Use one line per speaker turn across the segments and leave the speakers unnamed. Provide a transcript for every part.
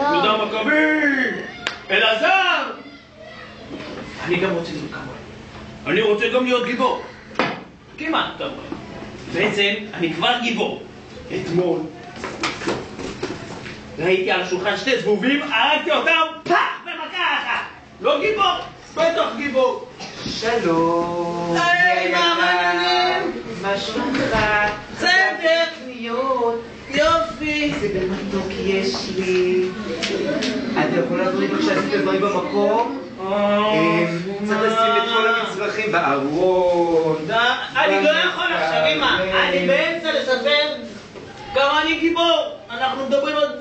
יהודה המכבי! אלעזר! אני גם רוצה להיות כמוהו. אני רוצה גם להיות גיבור. כמעט כמוהו. בעצם אני כבר גיבור. אתמול ראיתי על השולחן שתי זבובים, הרגתי אותם פח במכה אחת. לא גיבור, בטח גיבור.
שלום.
היי, מה מעניינים?
מה שלומך?
בסדר.
קניות.
יופי.
איזה בן מתוק יש לי. אתה יכול לעזור לי בבקשה לשים את הדברים במקום? צריך לשים את כל המצרכים בארון.
אני לא יכול עכשיו, אמא. אני באמצע לספר כמה אני גיבור. אנחנו מדברים על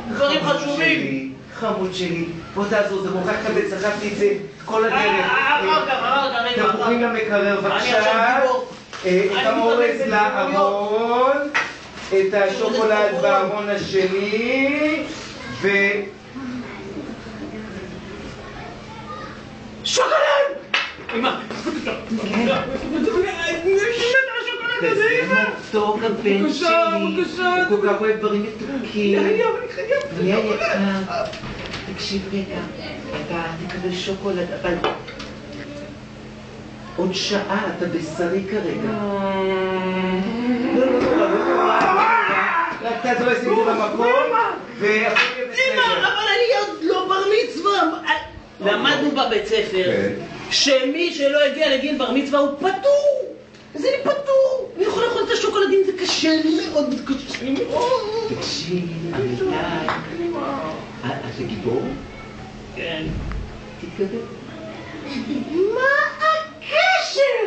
דברים חשובים.
חמוד שלי, בוא תעזור, זה מוכרח כבד, סחבתי את זה כל הדרך. תפוחים למקרר, בבקשה. את המורז לארון, את השוקולד בארון השני, ו...
שוקולד! אמא!
כזה מתוק הבן שלי, הוא כל כך אוהב דברים מתוקים. נהיה יקר, תקשיב רגע, אתה תקבל שוקולד, אבל עוד שעה, אתה בשרי כרגע. לא נורא. רק תעזור לשים את זה במקום, והכל יהיה בסדר.
אמא, אבל אני עוד לא בר מצווה. למדנו בבית ספר שמי שלא הגיע לגיל בר מצווה הוא פטור. אז אני פטור. אני יכול לאכול את השוקולדים, זה קשה לי מאוד, קשה לי מאוד.
תקשיב, אמיתי. אתה גיבור?
כן.
תתקדם.
מה הקשר?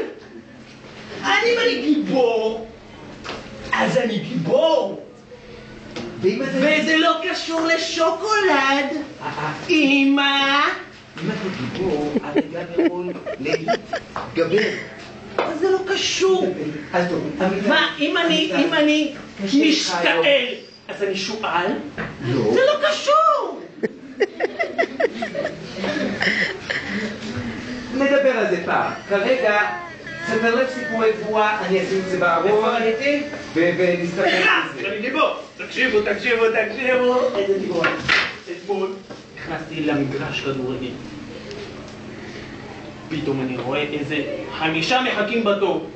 אם אני גיבור, אז אני גיבור. וזה לא קשור לשוקולד. אמא.
אם אתה גיבור, אתה גם יכול להתגבר.
אז זה לא קשור. מה, אם אני משתעל, אז אני שועל?
לא.
זה לא קשור.
נדבר על זה פעם. כרגע, ספר לב סיפורי גבוהה, אני אשים את זה בארון, ונסתכל על זה.
אני גיבור. תקשיבו. איזה גיבור. אתמול נכנסתי למגרש כדורגל. פתאום אני רואה איזה 5 מחכים בתור.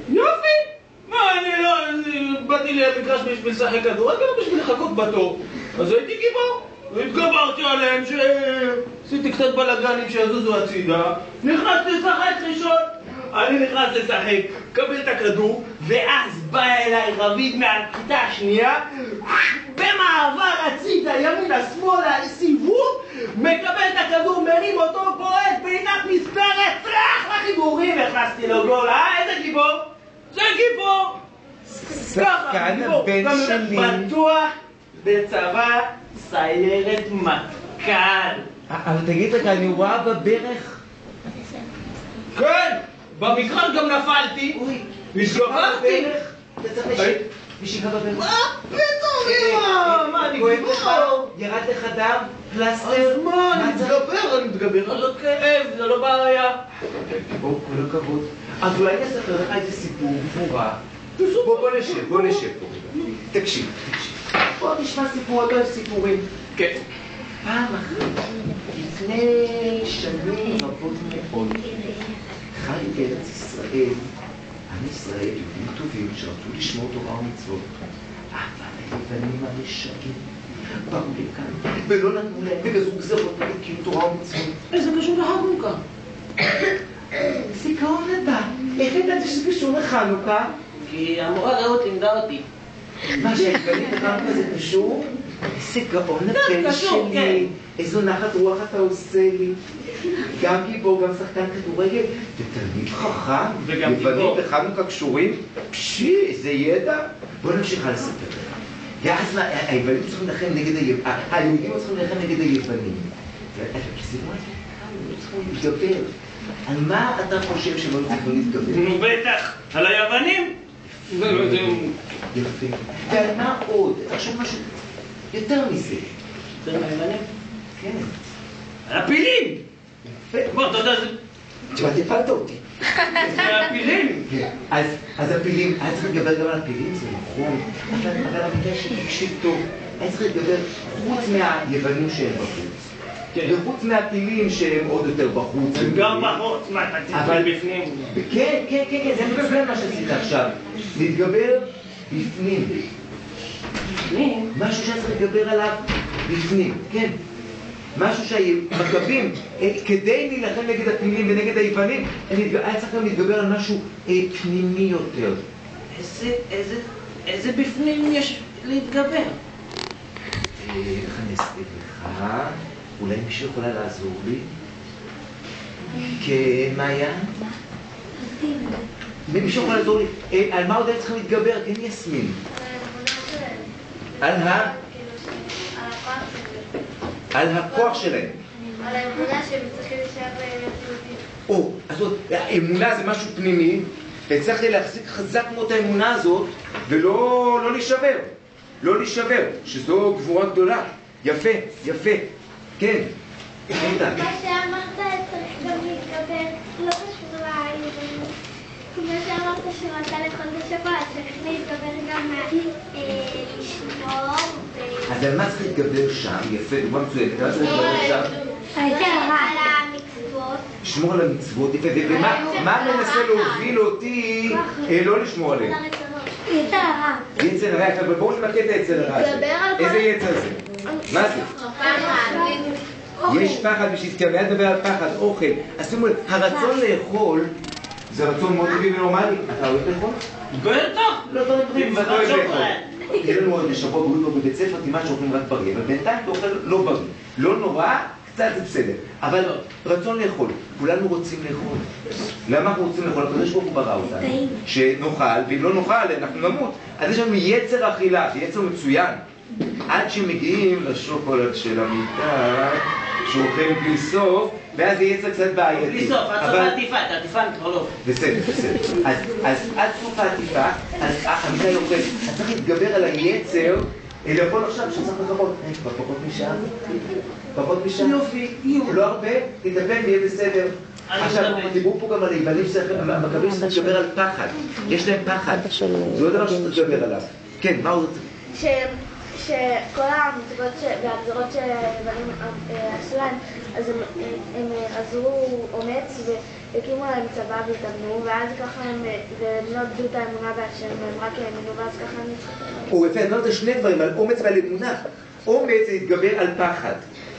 יופי! מה, אני באתי למגרש בשביל לשחק כדורגל או בשביל לחכות בתור? אז הייתי גיבור. והתגברתי עליהם שעשיתי קצת בלגנים שיזוזו הצידה. נכנסתי לשחק ראשון. אני נכנס לשחק, קבל את הכדור, ואז בא אליי רביד מהכיתה השנייה, במעבר הצידה, ימינה, שמאלה, סיבוב, מקבל את הכדור, מרים אותו, בועט, בעינת מספרת, טרח לחיבורים, הכנסתי לו גול. איזה גיבור? זה גיבור!
שחקן הבן שלי.
בטוח בצבא סיירת מטכ"ל.
אבל תגיד רגע, אני רואה בברך.
כן! במגרש גם נפלתי. התגברתי.
אתה צריך לשאול. משיכה בברך.
מה פתאום, אמא? מה, אני גיבור?
ירד לך דם? פלסטר?
אז מה, אני מתגבר על הכאב, זה לא בעיה.
גיבור, כל הכבוד. אז אולי נספר לך איזה סיפור גבורה. בוא נשב פה. תקשיב. בוא נשמע סיפור, אתה אוהב סיפורים.
כן.
פעם אחת, לפני שנים רבות מאוד, חי בארץ ישראל, עם ישראל יהודים טובים שרצו לשמור תורה ומצוות, אבל היוונים הרשעים באו לכאן ולא נתנו להם וגזרו גזרות כי תורה ומצוות.
איזה קשור לחנוכה?
זיכרון הבא. איך ידעתי שזה קשור לחנוכה?
כי המורה רעות לימדה אותי.
מה שהיוונים לחנוכה זה קשור? איזה גאון הבן שלי, איזו נחת רוח אתה עושה לי. גם גיבור, גם שחקן כדורגל, ותלמיד חכם,
וגם גיבור.
יוונים וחנוכה קשורים, איזה ידע. בוא נמשיך לספר לך. ואז היוונים צריכים להילחם נגד היהודים צריכים להילחם נגד היוונים. זה לא צריכים להתגבר. על מה אתה חושב שלא צריכים להתגבר?
נו בטח, על היוונים.
יפה. ועל מה עוד? תחשוב משהו יותר מזה.
יותר מהיוונים?
כן.
על הפילים!
יפה.
בוא, אתה יודע, זה...
תשמע, תפלת אותי.
זה הפילים!
אז הפילים, היה צריך להתגבר גם על הפילים, זה נכון. אבל המקרה שלי, תקשיב טוב. היה צריך להתגבר חוץ מהיוונים שהם בחוץ. וחוץ מהפילים שהם עוד יותר בחוץ.
גם בחוץ, מה אתה תתגבר בפנים?
כן, זה מבפנים מה שעשית עכשיו. להתגבר בפנים.
בפנים?
משהו שהיה צריך להתגבר עליו בפנים, כן. משהו שהמכבים, כדי להילחם נגד הפילים ונגד היוונים, היה צריך גם להתגבר על משהו פנימי יותר.
איזה בפנים יש להתגבר?
איך אני אסתיר לך? אולי מישהו יכולה לעזור לי? כן, מה היה? מישהו יכול לעזור לי? על מה עוד היה צריכים להתגבר? כן, יסמין. על הכוח שלהם.
על האמונה שהם צריכים להישאר יהודים.
אז האמונה זה משהו פנימי, וצריך להחזיק חזק מאוד האמונה הזאת, ולא להישבר. לא להישבר, שזו גבורה גדולה. יפה, כן.
מה שאמרת צריך גם להתגבר, לא קשור ליוונים. כמו שאמרת שמתה לכל בשבת, צריך להתגבר גם לשמור
אז על מה צריך להתגבר שם? יפה, דוגמה מצוינת. על מה צריך להתגבר שם?
על המצוות.
לשמור על המצוות, יפה. ומה מנסה להוביל אותי לא לשמור עליהם?
יצר הרע.
יצר הרע, אבל בואו נמקד את היצר הרע הזה. איזה יצר זה? מה זה? יש פחד ושתקבל, אני מדבר על פחד, אוכל. אז שימו לב, הרצון לאכול זה רצון מאוד טבעי ונורמלי. אתה אוהב לאכול?
בטח!
לא דברים, ואתה אוהב לאכול. תהיה לנו עוד שבוע בריאות בבית ספר, תימן שאוכלים רק בריא, אבל בינתיים אתה אוכל לא בריא. לא נורא, קצת זה בסדר. אבל רצון לאכול, כולנו רוצים לאכול. למה אנחנו רוצים לאכול? הקדוש ברוך הוא ברא אותנו. שנאכל, ואם לא נאכל, אנחנו נמות. אז יש לנו יצר אכילה, יצר מצוין. עד שמגיעים לשוקולד של המיטה, שאוכל בלי סוף, ואז זה יצר קצת בעייתי.
בלי סוף, עד סוף העטיפה, את העטיפה כבר לא.
בסדר. אז עד סוף העטיפה, אז המיטה היא אוכלת. אז צריך להתגבר על היצר, לאכול עכשיו שצריך לחכות. כבר פחות משעה. יופי. לא הרבה, תתאפק ויהיה בסדר. עכשיו, דיברו פה גם על היוונים, המכבים צריכים להתגבר על פחד. יש להם פחד. זה לא דבר שצריך להתגבר עליו. כן, מה עוד?
שכל המצוות והגזרות שהיוונים עשו להם, אז הם עזרו אומץ והקימו להם צבא והתאמנו, ואז ככה הם לא עבדו את האמונה בהשם, והם רק האמינו, ואז ככה הם נצחו.
הוא יפה, אני אומר שני דברים, על אומץ ועל אמונה. אומץ זה להתגבר על פחד.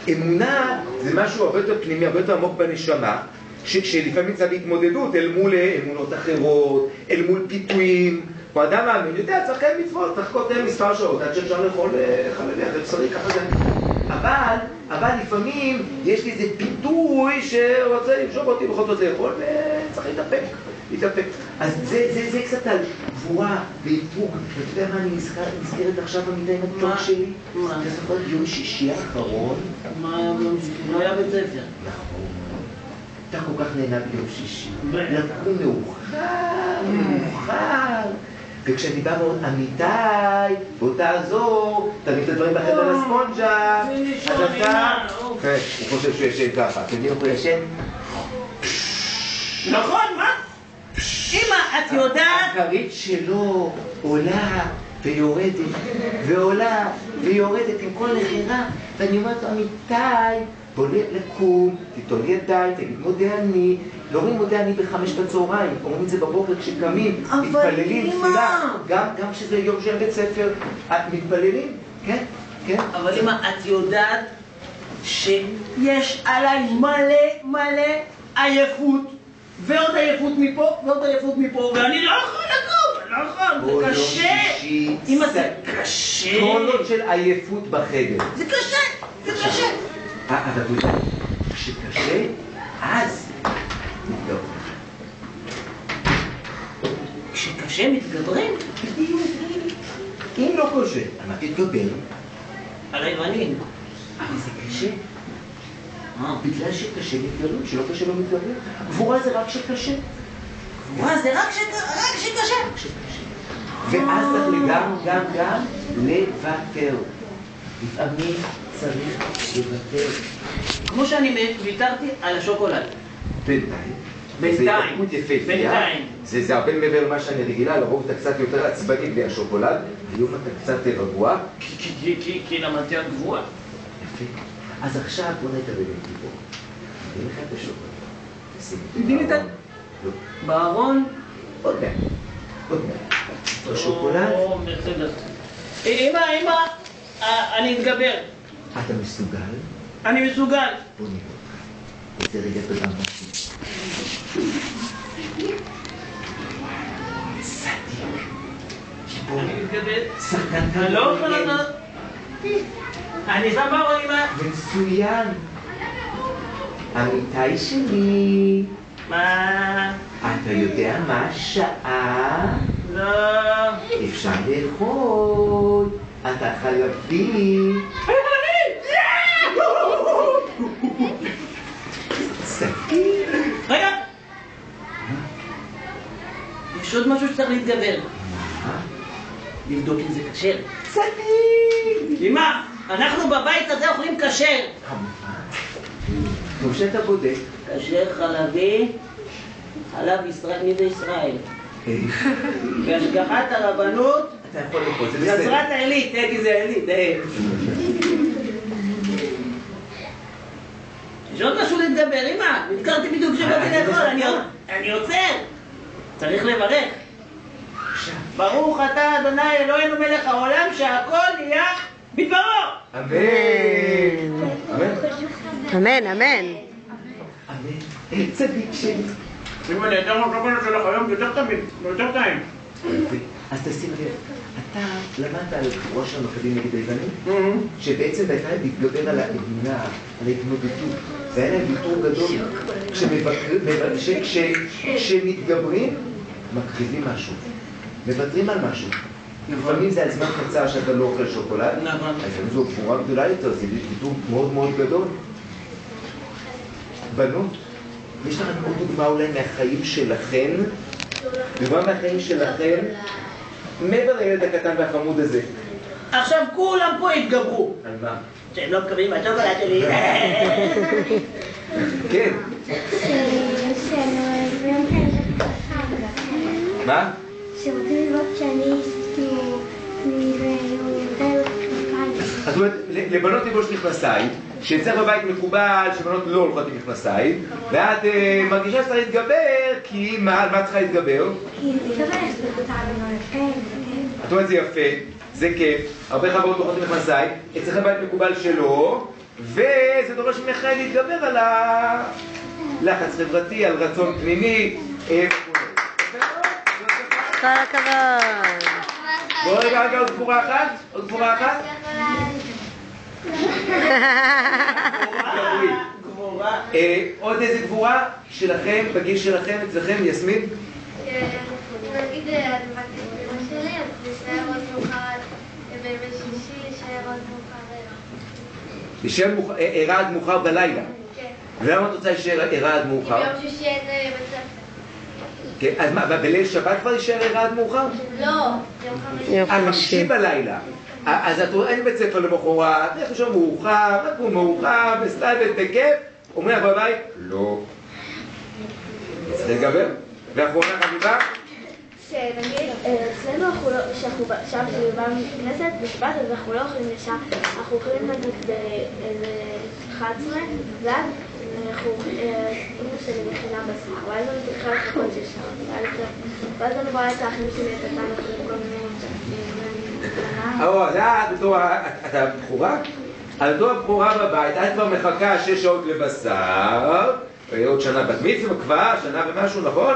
אמונה זה משהו הרבה יותר פנימי, הרבה יותר עמוק בנשמה, שלפעמים זה בהתמודדות אל מול אמונות אחרות, אל מול פיתויים. הוא אדם מאמין, יודע, צריך כאן מצוות, צריך קודם מספר שעות, עד שאפשר לאכול חלבי, אחרי בשרי, ככה זה. אבל לפעמים יש לי איזה פיתוי שרוצה למשוך אותי בכל זאת לאכול, וצריך להתאפק. אז זה קצת על גבורה ואיפוק. אתה יודע מה אני נזכרת עכשיו במידה עם התוק שלי? אתה זוכר יום שישי האחרון?
לא היה בית ספר.
נכון. אתה כל כך נהנה ביום שישי. לקום מאוחר. וכשאני בא מאוד אמיתי, בוא תעזור, תביא את הדברים בחדר לספונג'ה, אז אתה... הוא חושב שהוא ישן ככה, אתם יודעים איך הוא ישן?
נכון, מה? אמא, את יודעת?
הכרית שלו עולה ויורדת, ועולה ויורדת עם כל נחירה, ואני אומרת לו, אמיתי, בוא לקום, תיטול ידיים, תגיד מודה אני, לא אומרים מודה אני ב5 בצהריים, אומרים את זה בבוקר כשקמים, מתפללים תפילה, גם כשזה יום של בית ספר, מתפללים, כן?
אבל אמא, את יודעת שיש עליי מלא עייפות, ועוד עייפות מפה, ואני לא יכול לקום, לא יכול, זה קשה. אמא, זה קשה.
טונות של עייפות בחדר.
זה קשה.
אבל אתה יודע, כשקשה, אז מתגברים.
כשקשה מתגברים?
אם לא קשה, על מה תתגבר?
על היוונים.
אבל זה קשה. בגלל שקשה מתגברים, שלא קשה לא מתגברים. גבורה זה רק שקשה.
גבורה זה רק שקשה.
ואז צריך גם לוותר. לפעמים צריך לוותר.
כמו שאני ויתרתי על השוקולד.
בינתיים.
בינתיים.
זה התנהגות יפהפייה. זה הרבה מעבר למה שאני רגילה, לרוב אתה קצת יותר עצבני בלי השוקולד, היום אתה קצת רגוע.
כי למדתי על גבוה.
יפה. אז עכשיו בוא נתראה לי פה. תן לך את השוקולד.
תדעי לי את ה...
לא.
בארון?
עוד מעט. השוקולד?
בסדר. אמא, אני אתגבר.
אתה מסוגל?
אני מסוגל.
בוא נראה אותך. איזה רגע תודה משהו. צדיק. גיבור.
אני מתגבר.
שחקן
אני לא יכול
כדורגל.
לעשות. אני שם בארון, אמא.
מצוין. אמיתי שלי.
מה?
אתה יודע מה השעה?
לא.
אפשר לאכול. אתה חלבי. צדיק.
רגע! יש עוד משהו שצריך להתגבר.
מה?
לבדוק אם זה כשר.
צדיק.
אמא, אנחנו בבית הזה אוכלים כשר.
כמובן. טוב שאתה בודק.
כשר חלבי, חלב ישראל, מי זה ישראל? בהשגחת הרבנות,
אתה יכול לאכול, זה בסדר.
נצרת העילית, כי זה עילית, יש עוד משהו להתגבר, אמא, נזכרתי בדיוק שבאתי לאכול, אני עוצר. צריך לברך. ברוך אתה אדוני אלוהינו מלך העולם שהכל נהיה בדברו.
אמן. אמן.
אמן, אמן.
אמן. צדיק שלי.
אם אני יותר מהשוקולד שלך היום, יותר תמיד, יותר טעים.
אז תשים לב, אתה למדת על ראש המכבים נגד היוונים? שבעצם הייתה להתגבר על האמונה, על ההתמודדות. זה היה להם ויתור גדול. כשמתגברים, מקריבים משהו. מוותרים על משהו. לפעמים זה על זמן קצר שאתה לא אוכל שוקולד.
נכון.
אז זו גבורה גדולה יותר, זה ויתור מאוד מאוד גדול. בנות, יש לכם עוד דוגמה אולי מהחיים שלכם? דוגמה מהחיים שלכם? מעבר לילד הקטן והחמוד הזה.
עכשיו כולם פה התגברו.
על מה?
שהם לא מקבלים השוקולד שלי.
כן. מה?
שרוצים לראות שאני
זאת אומרת, לבנות לבוש מכנסיים, שאצלך בבית מקובל שבנות לא הולכות עם מכנסיים, ואת מרגישה שצריך להתגבר, כי מה? על מה צריכה להתגבר?
כי להתגבר יש בקוטה בנו
את אומרת זה יפה, זה כיף, הרבה חברות הולכות עם מכנסיים, אצלך בבית מקובל שלא, וזה דורש ממך להתגבר על הלחץ חברתי, על רצון פנימי.
כל הכבוד.
בואו רגע עוד גבורה אחת, עוד גבורה אחת.
גבורה.
עוד איזה גבורה שלכם, בגיל שלכם, אצלכם, יסמין?
נגיד, אני באתי עם אמא שלי, אז להישאר עוד מאוחר בימי שישי, להישאר עוד מאוחר.
להישאר ערה עד מאוחר בלילה.
כן.
ולמה את רוצה להישאר ערה עד מאוחר?
ביום שישי אין בית ספר.
כן, אז מה, בליל שבת כבר להישאר ערה עד מאוחר?
לא, יום חמישי.
יום
חמישי
חמישי.
בלילה. אז את רואה, אין בית ספר למחרת, איך שם מאוחר, רק הוא מאוחר, בסטייבט, בכיף, אומר בבית, לא. צריך לגבר. ואחרונה חביבה?
שנגיד, אצלנו שאנחנו שם שבאנו לכנסת בשבת, אז אנחנו לא אוכלים ישר, אנחנו אוכלים נגיד באיזה 11, ואז אמא שלי מכינה בשר, ואז אני צריכה לחכות 6 שעות, ואז אני רואה את האחים שלי הקטן אוכלים כל מיני
אתה בחורה? אז בתור הבחורה בבית, את כבר מחכה 6 שעות לבשר, עוד שנה בת מצווה כבר, שנה ומשהו, נכון?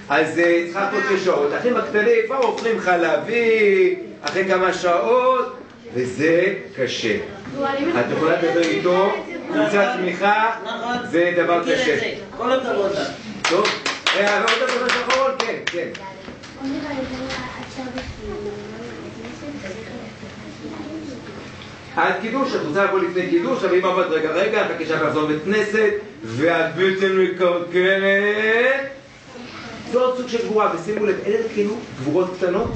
אז צריכה לחכות 6 שעות. האחים הקטנים כבר אוכלים חלבי אחרי כמה שעות, וזה קשה. את יכולה לדבר איתו, קבוצת תמיכה, זה דבר קשה.
כל הכבוד.
טוב, ועוד דבר אחרון, כן, כן. עד קידוש, את רוצה לבוא לפני קידוש, אבל אם אמרת רגע, בבקשה לחזור בית כנסת, ואת בעצם מקרקרת. זה עוד סוג של גבורה, ושימו לב, אלה כאילו גבורות קטנות,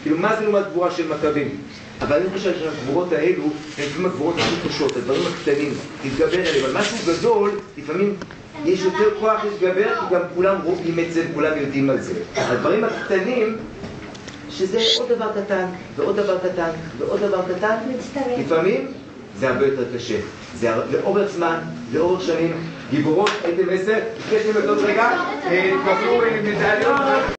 כאילו מה זה לעומת גבורה של מכבים? אבל אני חושב שהגבורות האלו, הן לפעמים הגבורות הכי קשות, הדברים הקטנים, להתגבר עליהם, אבל משהו גדול, לפעמים יש יותר כוח להתגבר, כי גם כולם רואים את זה וכולם יודעים על זה. הדברים הקטנים, שזה עוד דבר קטן, ועוד דבר קטן, ועוד דבר קטן, לפעמים זה הרבה יותר קשה. זה לאורך זמן, לאורך שנים, גיבורות, הייתם 10, לפני שאתם עוד רגע, תקבלו מדליות.